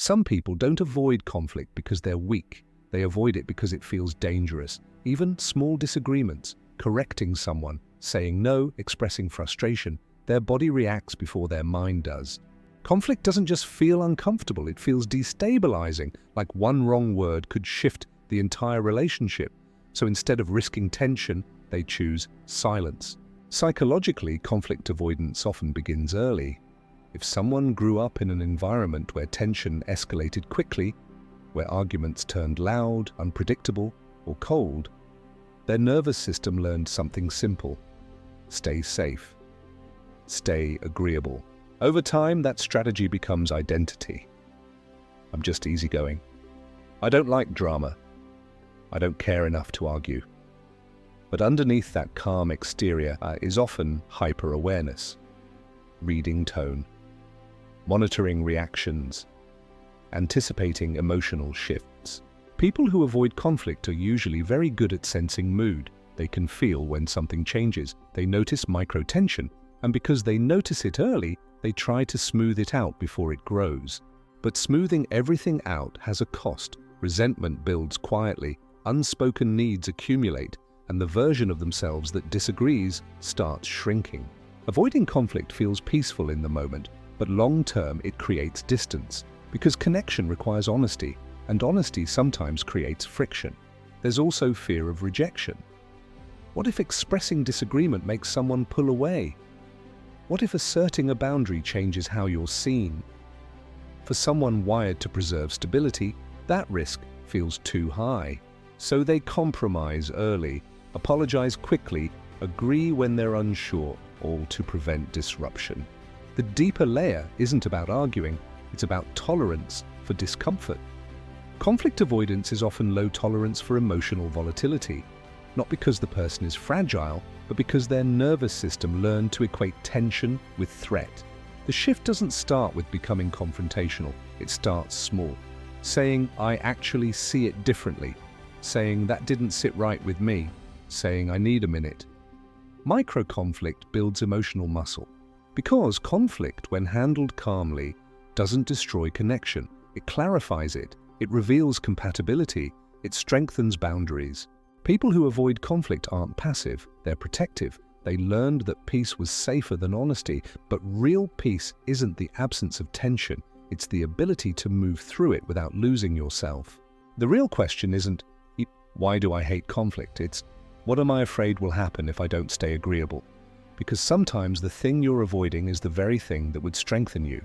Some people don't avoid conflict because they're weak. They avoid it because it feels dangerous. Even small disagreements, correcting someone, saying no, expressing frustration, their body reacts before their mind does. Conflict doesn't just feel uncomfortable, it feels destabilizing, like one wrong word could shift the entire relationship. So instead of risking tension, they choose silence. Psychologically, conflict avoidance often begins early. If someone grew up in an environment where tension escalated quickly, where arguments turned loud, unpredictable, or cold, their nervous system learned something simple: stay safe, stay agreeable. Over time, that strategy becomes identity. I'm just easygoing. I don't like drama. I don't care enough to argue. But underneath that calm exterior is often hyper-awareness, reading tone, monitoring reactions, anticipating emotional shifts. People who avoid conflict are usually very good at sensing mood. They can feel when something changes. They notice micro-tension, and because they notice it early, they try to smooth it out before it grows. But smoothing everything out has a cost. Resentment builds quietly, unspoken needs accumulate, and the version of themselves that disagrees starts shrinking. Avoiding conflict feels peaceful in the moment, but long-term it creates distance, because connection requires honesty, and honesty sometimes creates friction. There's also fear of rejection. What if expressing disagreement makes someone pull away? What if asserting a boundary changes how you're seen? For someone wired to preserve stability, that risk feels too high. So they compromise early, apologize quickly, agree when they're unsure, all to prevent disruption. The deeper layer isn't about arguing, it's about tolerance for discomfort. Conflict avoidance is often low tolerance for emotional volatility, not because the person is fragile, but because their nervous system learned to equate tension with threat. The shift doesn't start with becoming confrontational, it starts small. Saying, "I actually see it differently," saying, "that didn't sit right with me," saying, "I need a minute." Micro-conflict builds emotional muscle. Because conflict, when handled calmly, doesn't destroy connection. It clarifies it, it reveals compatibility, it strengthens boundaries. People who avoid conflict aren't passive, they're protective. They learned that peace was safer than honesty, but real peace isn't the absence of tension, it's the ability to move through it without losing yourself. The real question isn't, why do I hate conflict? It's, what am I afraid will happen if I don't stay agreeable? Because sometimes the thing you're avoiding is the very thing that would strengthen you.